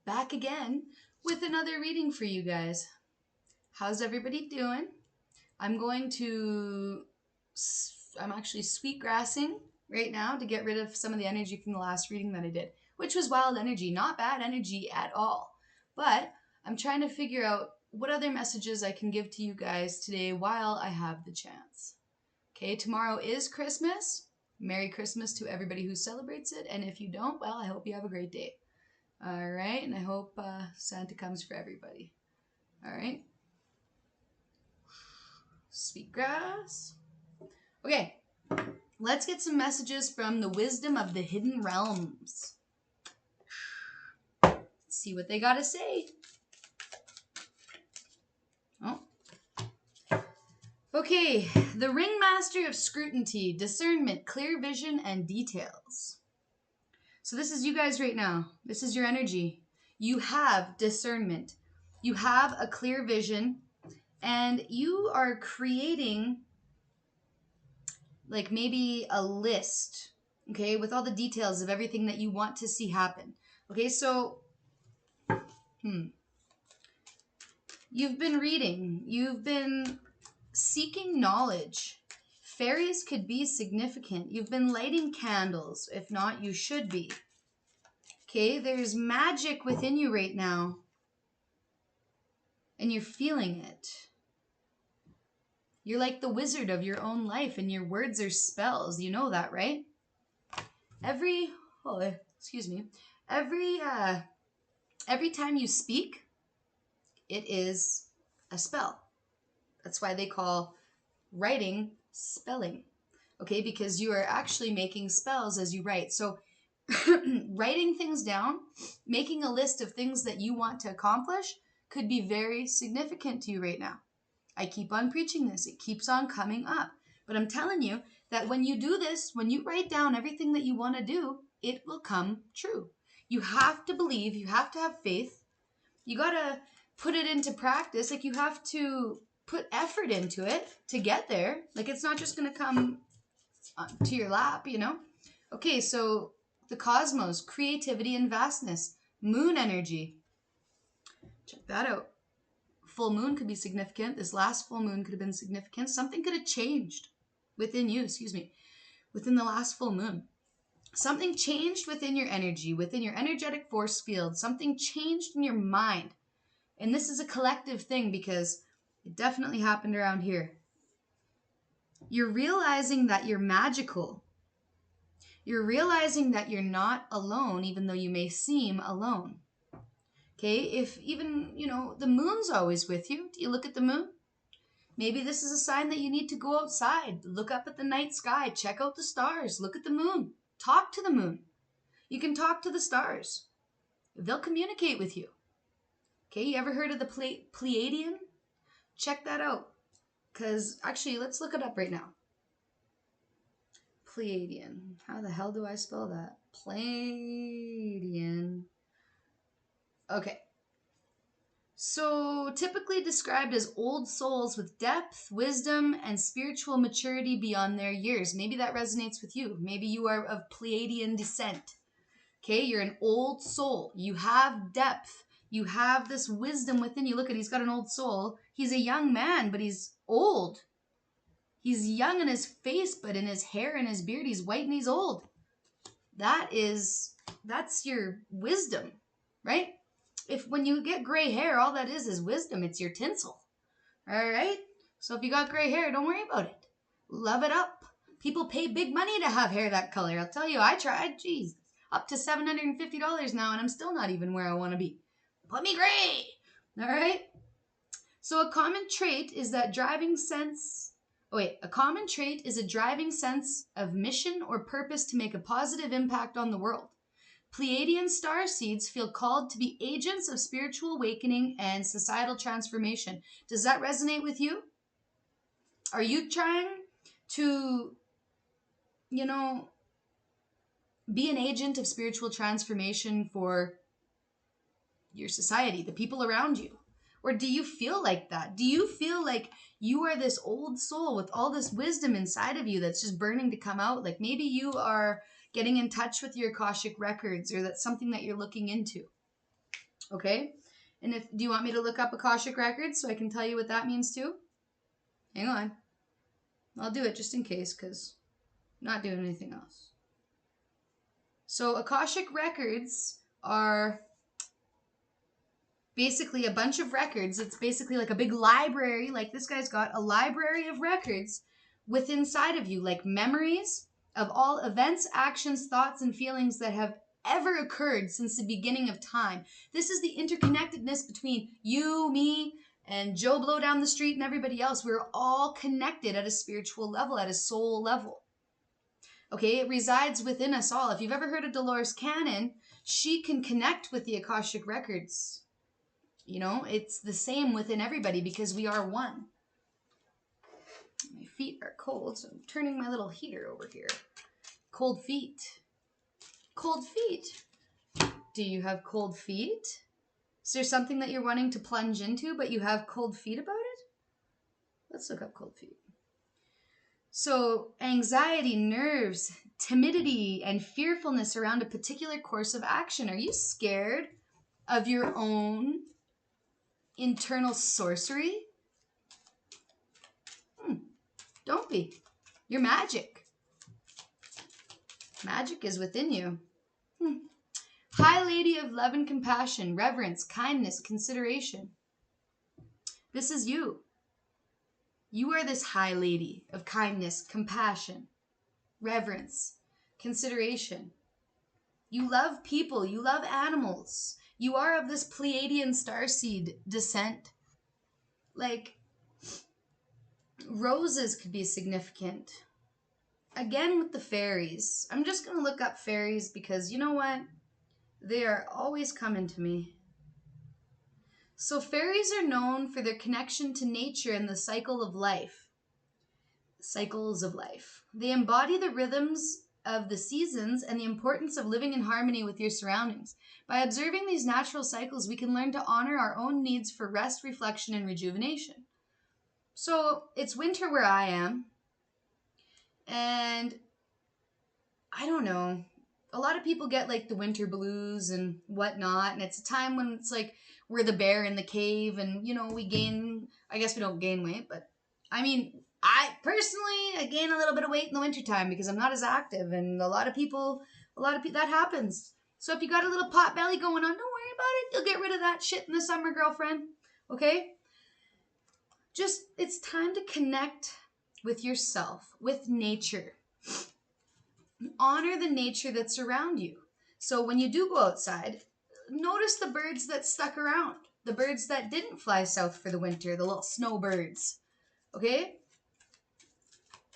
back again with another reading for you guys. How's everybody doing? I'm actually sweetgrassing right now to get rid of some of the energy from the last reading that I did, which was wild energy, not bad energy at all. But I'm trying to figure out what other messages I can give to you guys today while I have the chance. Okay, tomorrow is Christmas. Merry Christmas to everybody who celebrates it. And if you don't, well, I hope you have a great day. All right, and I hope Santa comes for everybody. All right. Sweetgrass. Okay, let's get some messages from the wisdom of the hidden realms. Let's see what they got to say. Oh. Okay, the ringmaster of scrutiny, discernment, clear vision, and details. So this is you guys right now. This is your energy. You have discernment. You have a clear vision, and you are creating like maybe a list, okay, with all the details of everything that you want to see happen. Okay, so you've been reading, you've been seeking knowledge. Fairies could be significant. You've been lighting candles. If not, you should be. Okay, there's magic within you right now, and you're feeling it. You're like the wizard of your own life, and your words are spells. You know that, right? Every time you speak, it is a spell. That's why they call writing spelling. Okay, because you are actually making spells as you write. So writing things down, making a list of things that you want to accomplish could be very significant to you right now. I keep on preaching this. It keeps on coming up. But I'm telling you that when you do this, when you write down everything that you want to do, it will come true. You have to believe, you have to have faith. You got to put it into practice. Like you have to put effort into it to get there. Like it's not just going to come to your lap, you know? Okay, so the cosmos, creativity and vastness, moon energy. Check that out. Full moon could be significant. This last full moon could have been significant. Something could have changed within you, within the last full moon. Something changed within your energy, within your energetic force field. Something changed in your mind. And this is a collective thing because it definitely happened around here. You're realizing that you're magical. You're realizing that you're not alone, even though you may seem alone. Okay, if even, the moon's always with you. Do you look at the moon? Maybe this is a sign that you need to go outside, look up at the night sky, check out the stars, look at the moon, talk to the moon. You can talk to the stars. They'll communicate with you. Okay, you ever heard of the Pleiadian? Check that out. Because actually, let's look it up right now. Pleiadian. How the hell do I spell that? Pleiadian. Okay. So, typically described as old souls with depth, wisdom, and spiritual maturity beyond their years. Maybe that resonates with you. Maybe you are of Pleiadian descent. Okay, you're an old soul. You have depth. You have this wisdom within you. Look at, he's got an old soul. He's a young man, but he's old. He's young in his face, but in his hair and his beard, he's white and he's old. That's your wisdom, right? If when you get gray hair, all that is wisdom. It's your tinsel. All right? So if you got gray hair, don't worry about it. Love it up. People pay big money to have hair that color. I'll tell you, I tried. Jeez, up to $750 now, and I'm still not even where I want to be. Put me gray. All right? So a common trait is a driving sense of mission or purpose to make a positive impact on the world. Pleiadian star seeds feel called to be agents of spiritual awakening and societal transformation. Does that resonate with you? Are you trying to, be an agent of spiritual transformation for your society, the people around you? Or do you feel like that? Do you feel like you are this old soul with all this wisdom inside of you that's just burning to come out? Like maybe you are getting in touch with your Akashic records, or that's something that you're looking into. Okay? And do you want me to look up Akashic Records so I can tell you what that means too? Hang on. I'll do it just in case because I'm not doing anything else. So Akashic Records are basically a bunch of records. It's basically like a big library, like this guy's got a library of records within inside of you, like memories of all events, actions, thoughts, and feelings that have ever occurred since the beginning of time. This is the interconnectedness between you, me, and Joe Blow down the street and everybody else. We're all connected at a spiritual level, at a soul level. Okay, it resides within us all. If you've ever heard of Dolores Cannon, she can connect with the Akashic Records. You know, it's the same within everybody because we are one. My feet are cold, so I'm turning my little heater over here. Cold feet. Cold feet. Do you have cold feet? Is there something that you're wanting to plunge into, but you have cold feet about it? Let's look up cold feet. So, anxiety, nerves, timidity, and fearfulness around a particular course of action. Are you scared of your own internal sorcery? Don't be. You're magic. Magic is within you. High Lady of love and compassion, reverence, kindness, consideration. This is you. You are this High Lady of kindness, compassion, reverence, consideration. You love people. You love animals. You are of this Pleiadian starseed descent. Like, roses could be significant. Again, with the fairies. I'm just going to look up fairies because you know what? They are always coming to me. So fairies are known for their connection to nature and the cycle of life. Cycles of life. They embody the rhythms of the seasons and the importance of living in harmony with your surroundings. By observing these natural cycles, we can learn to honor our own needs for rest, reflection, and rejuvenation. So it's winter where I am, and I don't know. A lot of people get like the winter blues and whatnot, and it's a time when it's like we're the bear in the cave, and you know we gain. I guess we don't gain weight, but I mean, I personally gain a little bit of weight in the wintertime because I'm not as active, and a lot of people that happens. So if you got a little pot belly going on, don't worry about it. You'll get rid of that shit in the summer, girlfriend. Okay? Just it's time to connect with yourself, with nature. Honor the nature that's around you. So when you do go outside, notice the birds that stuck around, the birds that didn't fly south for the winter, the little snowbirds. Okay?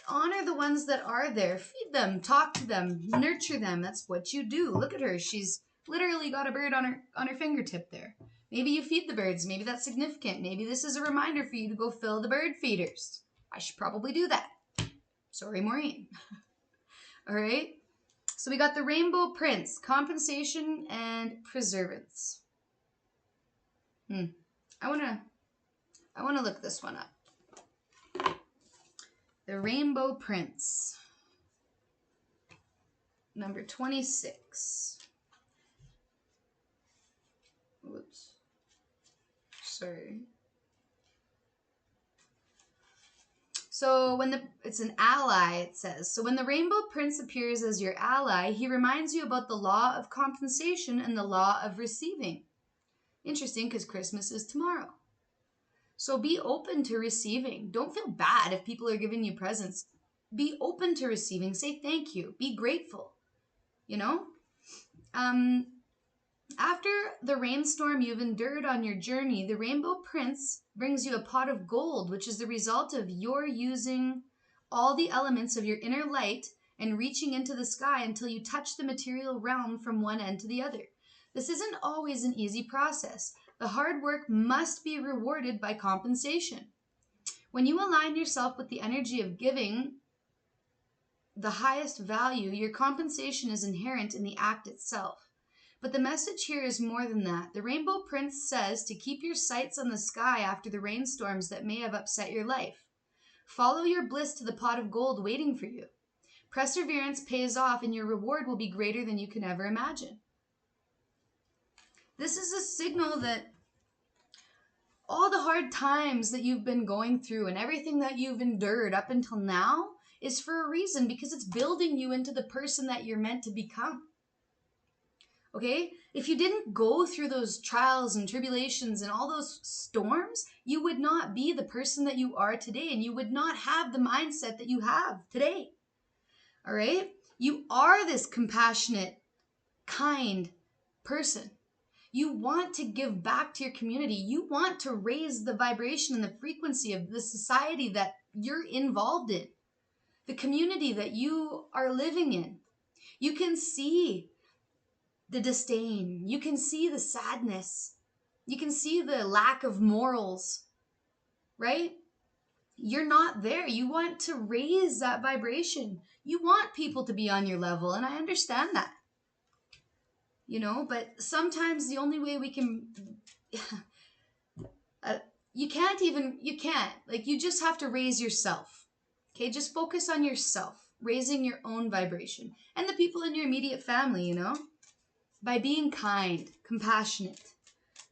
Honor the ones that are there. Feed them, talk to them, nurture them. That's what you do. Look at her. She's literally got a bird on her fingertip there. Maybe you feed the birds. Maybe that's significant. Maybe this is a reminder for you to go fill the bird feeders. I should probably do that. Sorry, Maureen. All right? So we got the Rainbow Prince, compensation and preservance. I wanna look this one up. The Rainbow Prince, number 26. Whoops. Sorry. So it's an ally, it says. So when the Rainbow Prince appears as your ally, he reminds you about the law of compensation and the law of receiving. Interesting, because Christmas is tomorrow. So be open to receiving. Don't feel bad if people are giving you presents. Be open to receiving. Say thank you. Be grateful. You know? After the rainstorm you've endured on your journey, the Rainbow Prince brings you a pot of gold, which is the result of your using all the elements of your inner light and reaching into the sky until you touch the material realm from one end to the other. This isn't always an easy process. The hard work must be rewarded by compensation. When you align yourself with the energy of giving the highest value, your compensation is inherent in the act itself. But the message here is more than that. The Rainbow Prince says to keep your sights on the sky after the rainstorms that may have upset your life. Follow your bliss to the pot of gold waiting for you. Perseverance pays off and your reward will be greater than you can ever imagine. This is a signal that all the hard times that you've been going through and everything that you've endured up until now is for a reason, because it's building you into the person that you're meant to become. Okay? If you didn't go through those trials and tribulations and all those storms, you would not be the person that you are today, and you would not have the mindset that you have today. All right? You are this compassionate, kind person. You want to give back to your community. You want to raise the vibration and the frequency of the society that you're involved in, the community that you are living in. You can see the disdain. You can see the sadness. You can see the lack of morals, right? You're not there. You want to raise that vibration. You want people to be on your level, and I understand that. You know, but sometimes the only way we can, you can't, like, you just have to raise yourself. Okay, just focus on yourself, raising your own vibration, and the people in your immediate family, you know, by being kind, compassionate,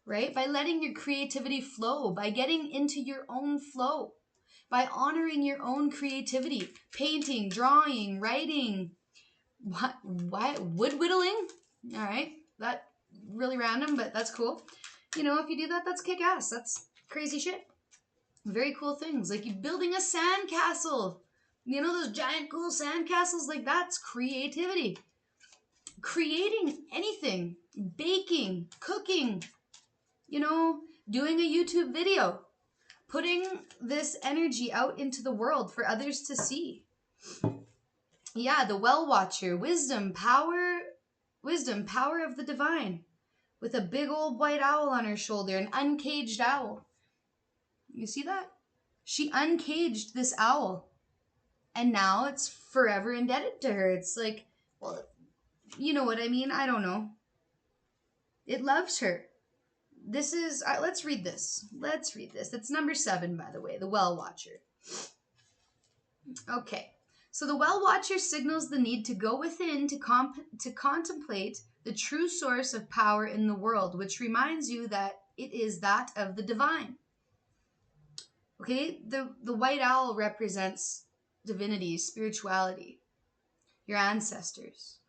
right? By letting your creativity flow, by getting into your own flow, by honoring your own creativity, painting, drawing, writing, wood whittling. All right, that really random, but that's cool. You know, if you do that, that's kick ass. That's crazy shit. Very cool things, like you building a sand castle. You know, those giant cool sand castles, like that's creativity. Creating anything, baking, cooking, you know, doing a YouTube video, putting this energy out into the world for others to see. Yeah, the well watcher, wisdom, power of the divine, with a big old white owl on her shoulder, an uncaged owl. You see that? She uncaged this owl, and now it's forever indebted to her. It's like, well, you know what I mean? I don't know. It loves her. This is, let's read this. Let's read this. It's number 7, by the way, the well watcher. Okay. So the well watcher signals the need to go within to contemplate the true source of power in the world, which reminds you that it is that of the divine. Okay, the white owl represents divinity, spirituality, your ancestors.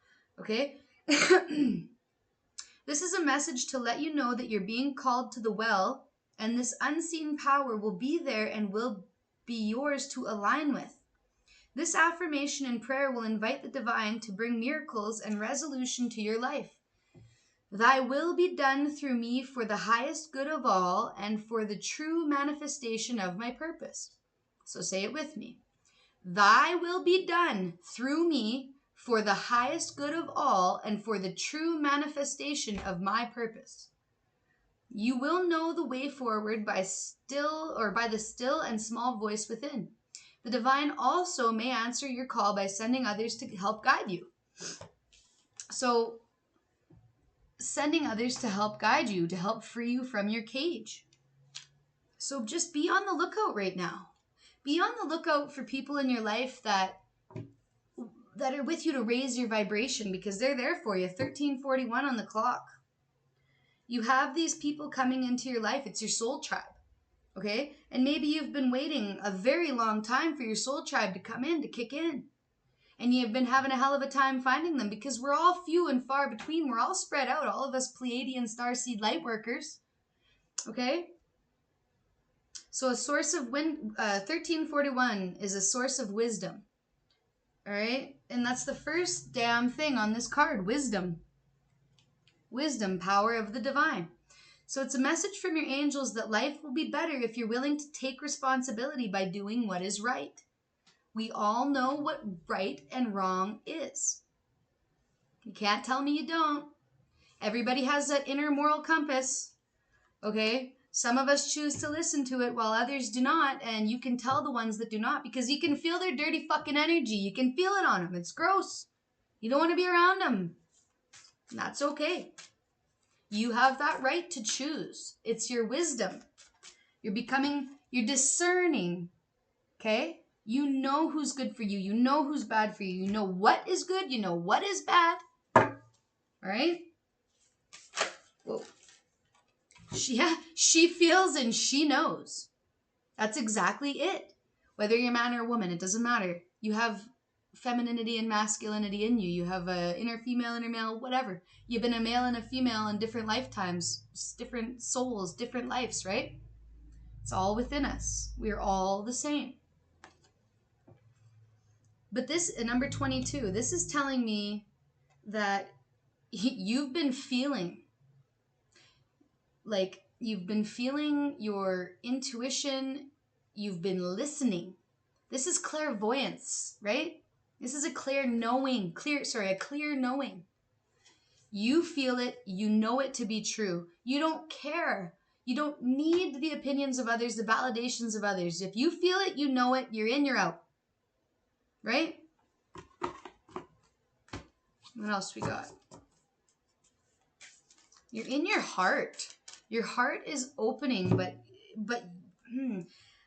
Okay? This is a message to let you know that you're being called to the well, and this unseen power will be there and will be yours to align with. This affirmation and prayer will invite the divine to bring miracles and resolution to your life. Thy will be done through me for the highest good of all and for the true manifestation of my purpose. So say it with me. Thy will be done through me for the highest good of all and for the true manifestation of my purpose. You will know the way forward by the still and small voice within. The divine also may answer your call by sending others to help guide you. So, sending others to help guide you, to help free you from your cage. So just be on the lookout right now. Be on the lookout for people in your life that are with you to raise your vibration, because they're there for you. 1341 on the clock. You have these people coming into your life. It's your soul tribe. Okay? And maybe you've been waiting a very long time for your soul tribe to come in, to kick in. And you've been having a hell of a time finding them, because we're all few and far between. We're all spread out, all of us Pleiadian starseed light workers. Okay? So a source of 1341 is a source of wisdom. All right? And that's the first damn thing on this card, wisdom. Wisdom, power of the divine. So it's a message from your angels that life will be better if you're willing to take responsibility by doing what is right. We all know what right and wrong is. You can't tell me you don't. Everybody has that inner moral compass. Okay? Some of us choose to listen to it while others do not, and you can tell the ones that do not, because you can feel their dirty fucking energy. You can feel it on them. It's gross. You don't want to be around them. And that's okay. You have that right to choose. It's your wisdom. You're discerning. Okay? You know who's good for you. You know who's bad for you. You know what is good. You know what is bad. All right? Whoa. she feels and she knows. That's exactly it. Whether you're a man or a woman, it doesn't matter. You have femininity and masculinity in you. You have a inner female, inner male, whatever. You've been a male and a female in different lifetimes, different souls, different lives, right? It's all within us. We're all the same. But this, number 22, this is telling me that you've been feeling your intuition. You've been listening. This is clairvoyance, right? This is a clear knowing. A clear knowing. You feel it. You know it to be true. You don't care. You don't need the opinions of others, the validations of others. If you feel it, you know it. You're in, you're out. Right? What else we got? You're in your heart. Your heart is opening, but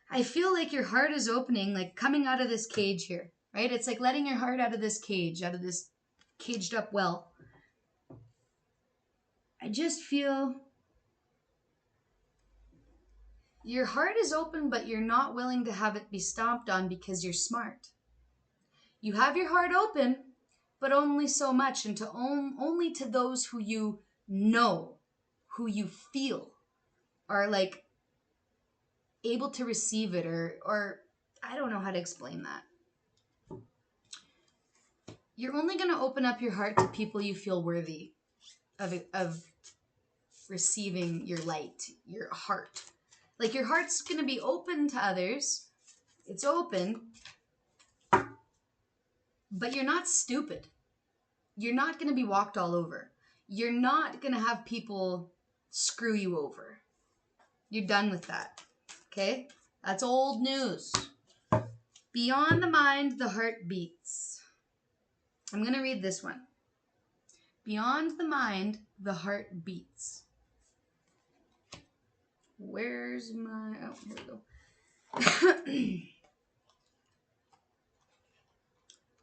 I feel like your heart is opening, like coming out of this cage here, right? It's like letting your heart out of this cage, out of this caged up well. I just feel your heart is open, but you're not willing to have it be stomped on because you're smart. You have your heart open, but only so much, and only to those who you know, who you feel are like able to receive it, or I don't know how to explain that. You're only going to open up your heart to people you feel worthy of receiving your light, your heart. Like your heart's going to be open to others. It's open, but you're not stupid. You're not going to be walked all over. You're not going to have people screw you over. You're done with that. Okay? That's old news. Beyond the mind, the heart beats. I'm going to read this one. Beyond the mind, the heart beats. Where's my... Oh, here we go.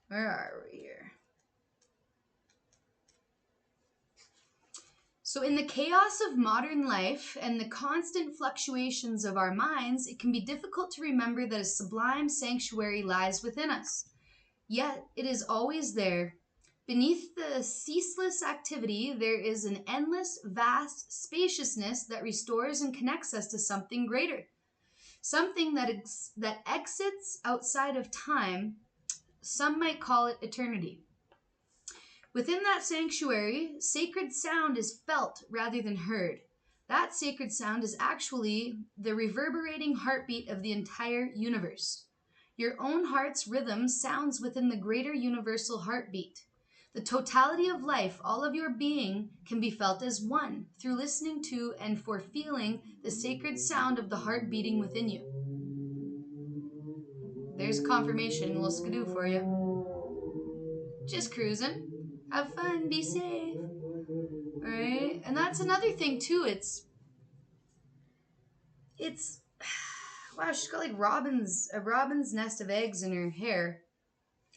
Where are we here? So in the chaos of modern life and the constant fluctuations of our minds, it can be difficult to remember that a sublime sanctuary lies within us. Yet it is always there. Beneath the ceaseless activity, there is an endless, vast spaciousness that restores and connects us to something greater. Something that exits outside of time. Some might call it eternity. Within that sanctuary, sacred sound is felt rather than heard. That sacred sound is actually the reverberating heartbeat of the entire universe. Your own heart's rhythm sounds within the greater universal heartbeat. The totality of life, all of your being, can be felt as one through listening to and for feeling the sacred sound of the heart beating within you. There's confirmation, a little skidoo for you. Just cruising. Have fun, be safe. Alright? And that's another thing too. It's wow, she's got like a robin's nest of eggs in her hair.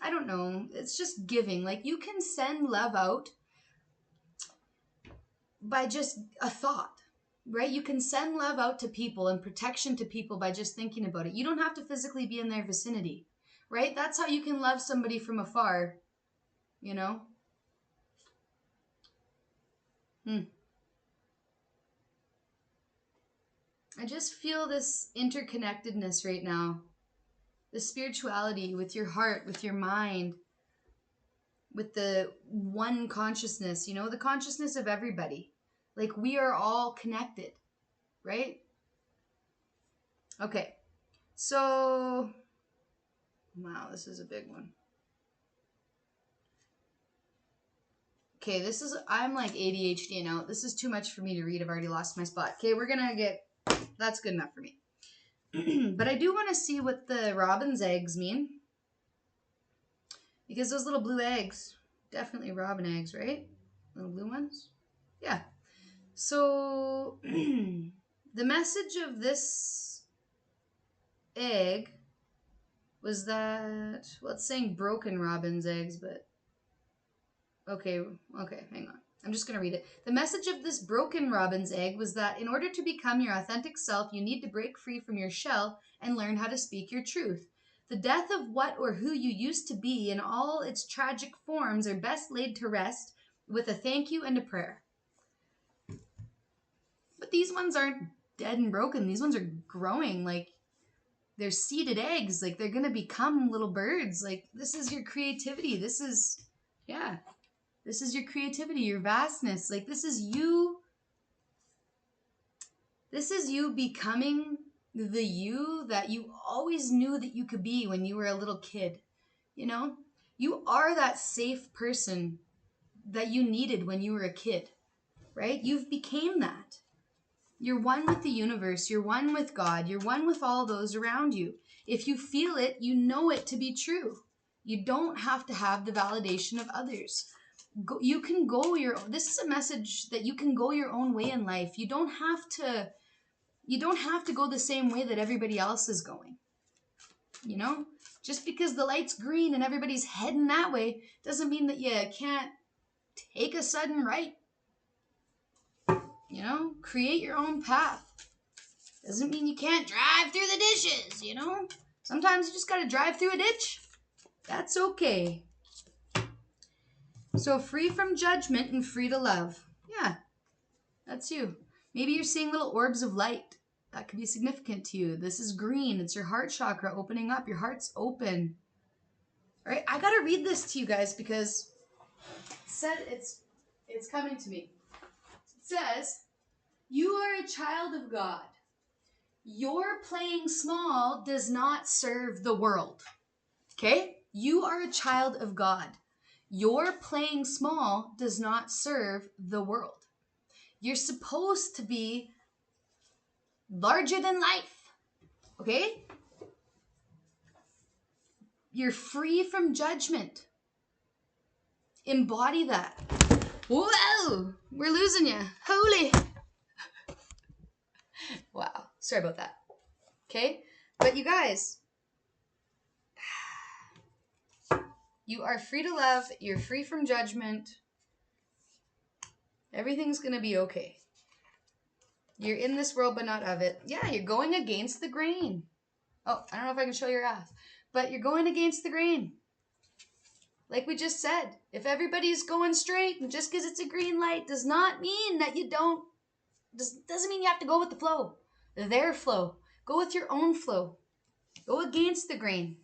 I don't know. It's just giving. Like you can send love out by just a thought. Right? You can send love out to people and protection to people by just thinking about it. You don't have to physically be in their vicinity. Right? That's how you can love somebody from afar. You know? I just feel this interconnectedness right now. The spirituality with your heart, with your mind, with the one consciousness, you know, the consciousness of everybody. Like we are all connected, right? Okay. So, wow, this is a big one. Okay, I'm like ADHD now. This is too much for me to read. I've already lost my spot. Okay, that's good enough for me. But I do want to see what the robin's eggs mean. Because those little blue eggs, definitely robin eggs, right? Little blue ones? Yeah. So, the message of this egg was that, well, it's saying broken robin's eggs, but okay, hang on. I'm just going to read it. The message of this broken robin's egg was that in order to become your authentic self, you need to break free from your shell and learn how to speak your truth. The death of what or who you used to be in all its tragic forms are best laid to rest with a thank you and a prayer. But these ones aren't dead and broken. These ones are growing. Like, they're seeded eggs. Like, they're going to become little birds. Like, this is your creativity. This is, yeah. This is your creativity, your vastness. Like, this is you. This is you becoming the you that you always knew that you could be when you were a little kid. You know? You are that safe person that you needed when you were a kid, right? You've became that. You're one with the universe. You're one with God. You're one with all those around you. If you feel it, you know it to be true. You don't have to have the validation of others. You can go your own. This is a message that you can go your own way in life. You don't have to go the same way that everybody else is going. You know, just because the light's green and everybody's heading that way doesn't mean that you can't take a sudden right. You know, create your own path. Doesn't mean you can't drive through the dishes, you know? Sometimes you just gotta drive through a ditch. That's okay. So free from judgment and free to love. Yeah, that's you. Maybe you're seeing little orbs of light. That could be significant to you. This is green. It's your heart chakra opening up. Your heart's open. All right, I gotta read this to you guys because it's coming to me. It says, you are a child of God. Your playing small does not serve the world. Okay? You are a child of God. Your playing small does not serve the world. You're supposed to be larger than life. Okay? You're free from judgment. Embody that. Whoa! We're losing you. Holy. Wow. Sorry about that. Okay? But you guys, you are free to love. You're free from judgment. Everything's going to be okay. You're in this world, but not of it. Yeah, you're going against the grain. Oh, I don't know if I can show your ass, but you're going against the grain. Like we just said, if everybody's going straight and just because it's a green light does not mean that you don't, doesn't mean you have to go with the flow, their flow. Go with your own flow. Go against the grain.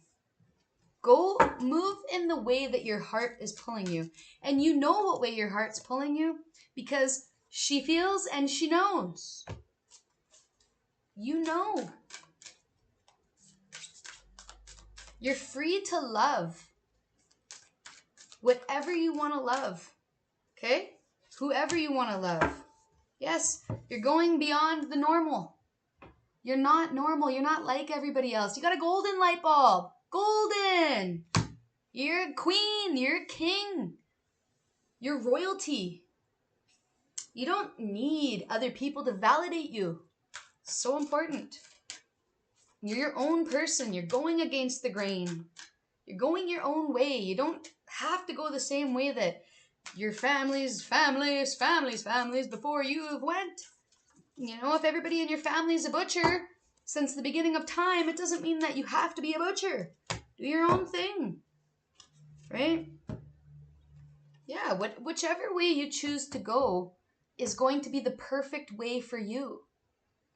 Go move in the way that your heart is pulling you. And you know what way your heart's pulling you because she feels and she knows. You know. You're free to love whatever you want to love. Okay? Whoever you want to love. Yes, you're going beyond the normal. You're not normal. You're not like everybody else. You got a golden light bulb. Golden. You're a queen. You're a king. You're royalty. You don't need other people to validate you. It's so important. You're your own person. You're going against the grain. You're going your own way. You don't have to go the same way that your families before you have went. You know, if everybody in your family is a butcher since the beginning of time, it doesn't mean that you have to be a butcher. Do your own thing. Right? Yeah, whichever way you choose to go is going to be the perfect way for you.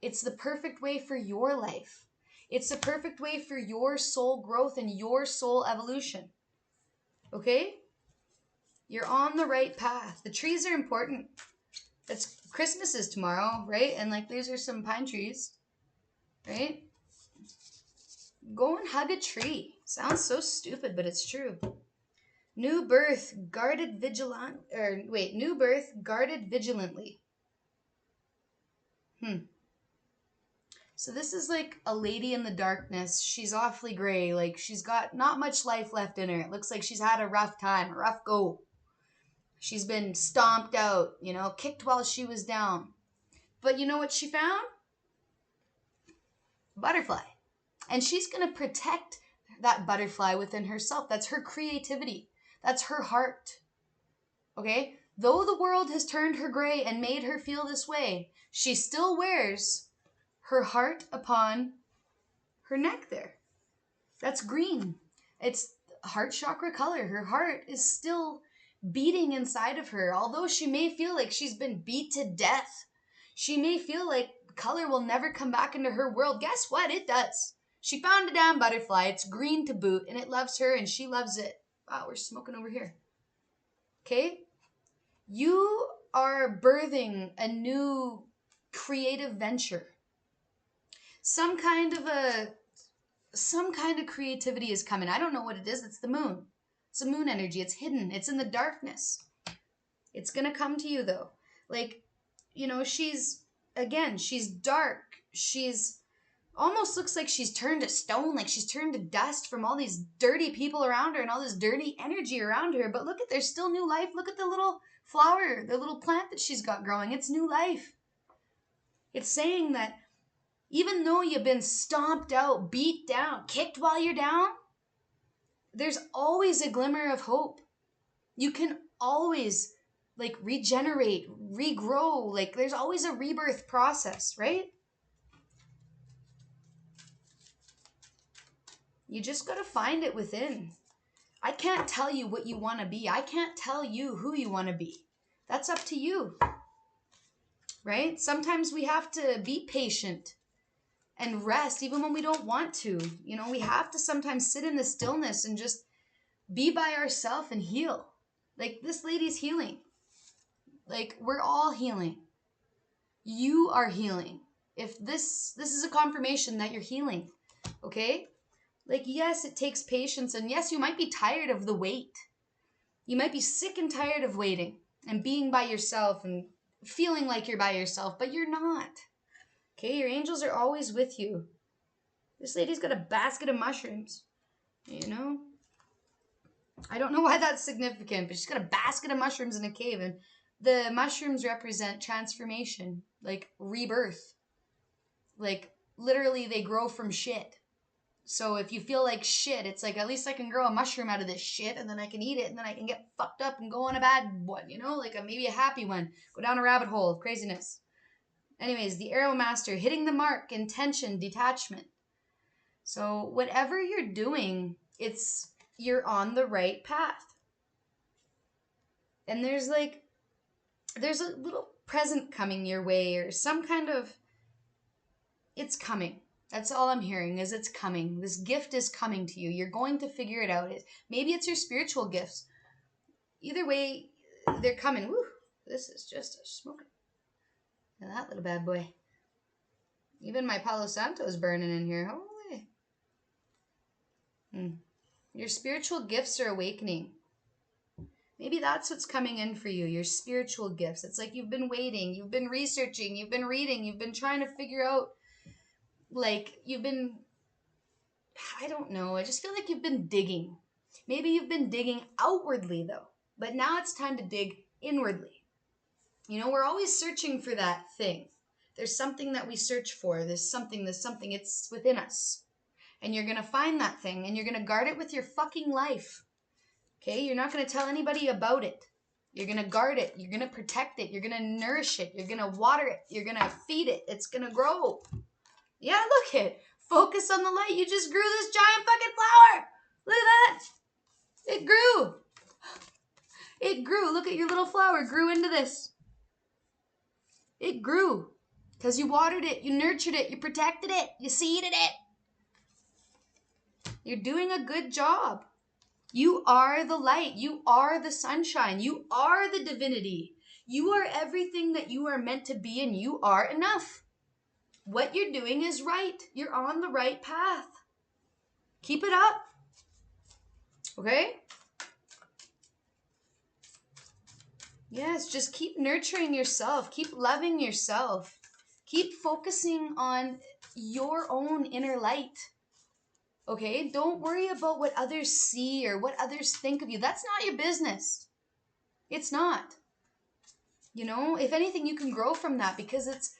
It's the perfect way for your life. It's the perfect way for your soul growth and your soul evolution. Okay? You're on the right path. The trees are important. Christmas is tomorrow, right? And like these are some pine trees, right? Go and hug a tree. Sounds so stupid, but it's true. New birth guarded vigilantly. So this is like a lady in the darkness. She's awfully gray. Like she's got not much life left in her. It looks like she's had a rough time, a rough go. She's been stomped out, you know, kicked while she was down. But you know what she found? Butterfly. And she's going to protect that butterfly within herself. That's her creativity. That's her heart. Okay? Though the world has turned her gray and made her feel this way, she still wears her heart upon her neck there. That's green. It's heart chakra color. Her heart is still beating inside of her. Although she may feel like she's been beat to death, she may feel like color will never come back into her world. Guess what? It does. She found a damn butterfly. It's green to boot, and it loves her, and she loves it. Wow, we're smoking over here. Okay? You are birthing a new creative venture. Some kind of creativity is coming. I don't know what it is. It's the moon. It's the moon energy. It's hidden. It's in the darkness. It's going to come to you though. Like, she's dark. She's almost looks like she's turned to stone, like she's turned to dust from all these dirty people around her and all this dirty energy around her. But look at, there's still new life. Look at the little flower, the little plant that she's got growing. It's new life. It's saying that even though you've been stomped out, beat down, kicked while you're down, there's always a glimmer of hope. You can always regenerate, regrow. There's always a rebirth process, right? You just got to find it within. I can't tell you what you want to be. I can't tell you who you want to be. That's up to you, right? Sometimes we have to be patient and rest even when we don't want to. We have to sometimes sit in the stillness and just be by ourselves and heal. This lady's healing. We're all healing. You are healing. If this is a confirmation that you're healing, okay? Yes, it takes patience, and yes, you might be tired of the wait. You might be sick and tired of waiting and being by yourself and feeling like you're by yourself, but you're not. Okay, your angels are always with you. This lady's got a basket of mushrooms, I don't know why that's significant, but she's got a basket of mushrooms in a cave, and the mushrooms represent transformation, rebirth. Literally, they grow from shit. So if you feel like shit, it's at least I can grow a mushroom out of this shit, and then I can eat it, and then I can get fucked up and go on a bad one, maybe a happy one. Go down a rabbit hole of craziness. Anyways, the Arrow Master, hitting the mark, intention, detachment. So whatever you're doing, you're on the right path. And there's a little present coming your way, or some kind of, it's coming. That's all I'm hearing, is it's coming. This gift is coming to you. You're going to figure it out. Maybe it's your spiritual gifts. Either way, they're coming. Woo! This is just a smoking. Now that little bad boy. Even my Palo Santo is burning in here. Holy. Your spiritual gifts are awakening. Maybe that's what's coming in for you, your spiritual gifts. It's like you've been waiting, you've been researching, you've been reading, you've been trying to figure out, I don't know, I just feel like you've been digging. Maybe you've been digging outwardly, though, but now it's time to dig inwardly. We're always searching for that thing. There's something that we search for. There's something, it's within us. And you're going to find that thing, and you're going to guard it with your fucking life. Okay? You're not going to tell anybody about it. You're going to guard it. You're going to protect it. You're going to nourish it. You're going to water it. You're going to feed it. It's going to grow. Yeah, look at it. Focus on the light. You just grew this giant fucking flower. Look at that. It grew. It grew. Look at your little flower. Grew into this. It grew. Because you watered it. You nurtured it. You protected it. You seeded it. You're doing a good job. You are the light. You are the sunshine. You are the divinity. You are everything that you are meant to be, and you are enough. What you're doing is right. You're on the right path. Keep it up. Okay? Yes, just keep nurturing yourself. Keep loving yourself. Keep focusing on your own inner light. Okay? Don't worry about what others see or what others think of you. That's not your business. It's not. If anything, you can grow from that, because it's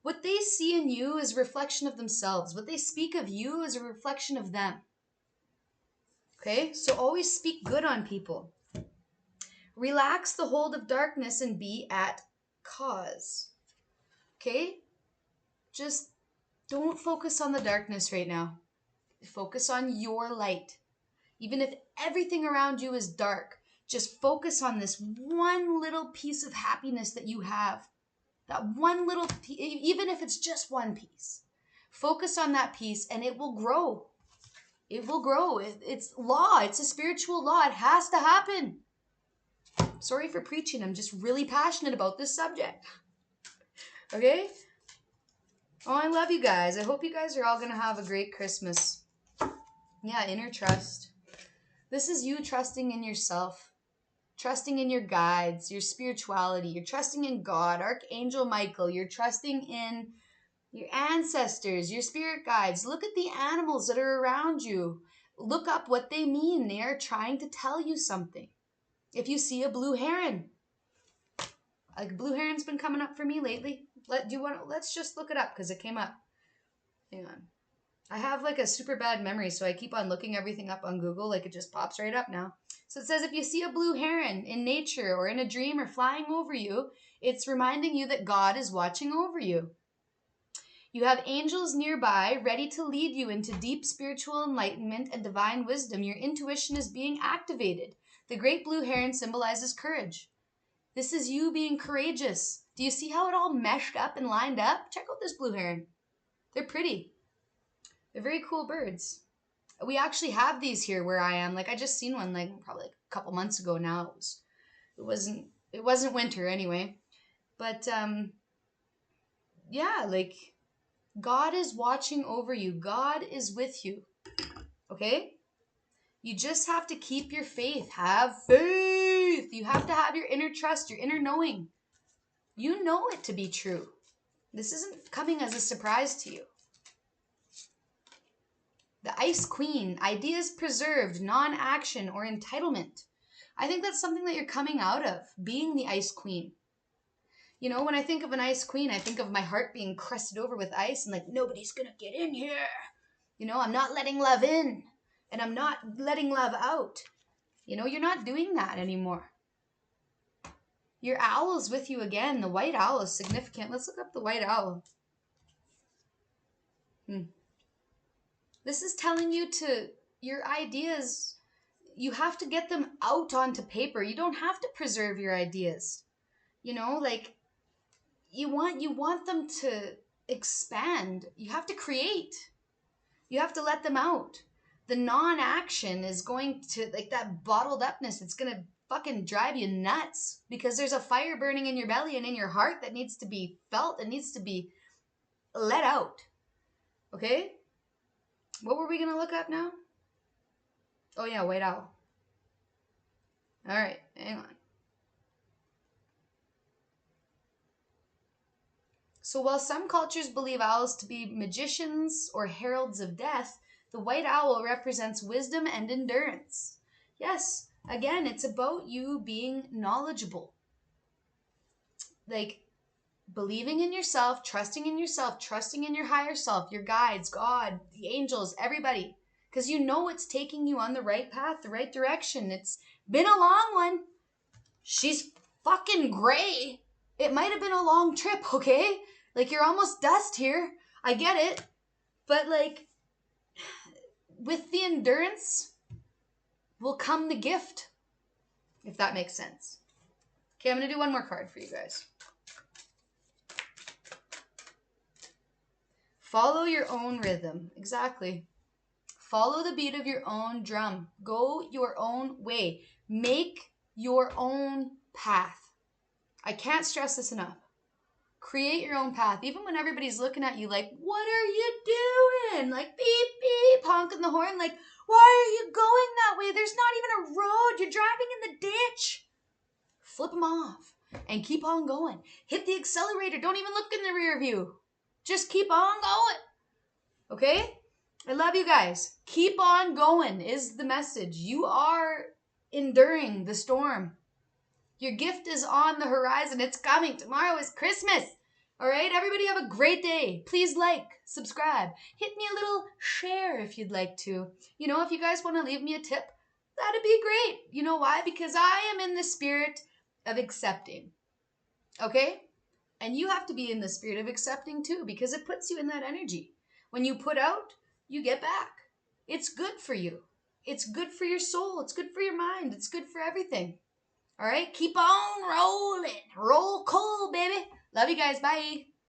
what they see in you is a reflection of themselves. What they speak of you is a reflection of them. Okay? So always speak good on people. Relax the hold of darkness and be at cause. Okay? Just don't focus on the darkness right now. Focus on your light. Even if everything around you is dark, just focus on this one little piece of happiness that you have. That one little piece, even if it's just one piece. Focus on that piece and it will grow. It will grow. It's law. It's a spiritual law. It has to happen. Sorry for preaching. I'm just really passionate about this subject. Okay? Oh, I love you guys. I hope you guys are all going to have a great Christmas. Yeah, inner trust. This is you trusting in yourself, trusting in your guides, your spirituality. You're trusting in God, Archangel Michael. You're trusting in your ancestors, your spirit guides. Look at the animals that are around you. Look up what they mean. They are trying to tell you something. If you see a blue heron, like blue heron's been coming up for me lately. Let's just look it up because it came up. Hang on. I have like a super bad memory, so I keep on looking everything up on Google, like it just pops right up now. So it says if you see a blue heron in nature or in a dream or flying over you, it's reminding you that God is watching over you. You have angels nearby ready to lead you into deep spiritual enlightenment and divine wisdom. Your intuition is being activated. The great blue heron symbolizes courage. This is you being courageous. Do you see how it all meshed up and lined up? Check out this blue heron. They're pretty. They're very cool birds. We actually have these here where I am. Like I just seen one like probably a couple months ago now. It wasn't winter anyway. But yeah, like God is watching over you. God is with you. Okay? You just have to keep your faith. Have faith. You have to have your inner trust, your inner knowing. You know it to be true. This isn't coming as a surprise to you. The Ice Queen, ideas preserved, non-action or entitlement. I think that's something that you're coming out of, being the Ice Queen. You know, when I think of an Ice Queen, I think of my heart being crusted over with ice and like, nobody's gonna get in here. You know, I'm not letting love in and I'm not letting love out. You know, you're not doing that anymore. Your owl's with you again. The white owl is significant. Let's look up the white owl. This is telling you to, your ideas, you have to get them out onto paper. You don't have to preserve your ideas. You know, like you want them to expand. You have to create. You have to let them out. The non-action is going to, like that bottled upness, it's going to fucking drive you nuts because there's a fire burning in your belly and in your heart that needs to be felt and needs to be let out. Okay? What were we going to look up now? Oh yeah, white owl. All right, hang on. So while some cultures believe owls to be magicians or heralds of death, the white owl represents wisdom and endurance. Yes, again, it's about you being knowledgeable. Like believing in yourself, trusting in your higher self, your guides, God, the angels, everybody. Because you know it's taking you on the right path, the right direction. It's been a long one. She's fucking gray. It might have been a long trip, okay? Like, you're almost dust here. I get it. But, like, with the endurance will come the gift. If that makes sense. Okay, I'm going to do one more card for you guys. Follow your own rhythm. Exactly. Follow the beat of your own drum. Go your own way. Make your own path. I can't stress this enough. Create your own path. Even when everybody's looking at you like, what are you doing? Like, beep, beep, honking the horn. Like, why are you going that way? There's not even a road. You're driving in the ditch. Flip them off and keep on going. Hit the accelerator. Don't even look in the rear view. Just keep on going. Okay? I love you guys. Keep on going is the message. You are enduring the storm. Your gift is on the horizon. It's coming. Tomorrow is Christmas. All right? Everybody have a great day. Please like, subscribe. Hit me a little share if you'd like to. You know, if you guys want to leave me a tip, That'd be great. You know why? Because I am in the spirit of accepting. Okay? And you have to be in the spirit of accepting too, because it puts you in that energy. When you put out, you get back. It's good for you. It's good for your soul. It's good for your mind. It's good for everything. All right? Keep on rolling. Roll coal, baby. Love you guys. Bye.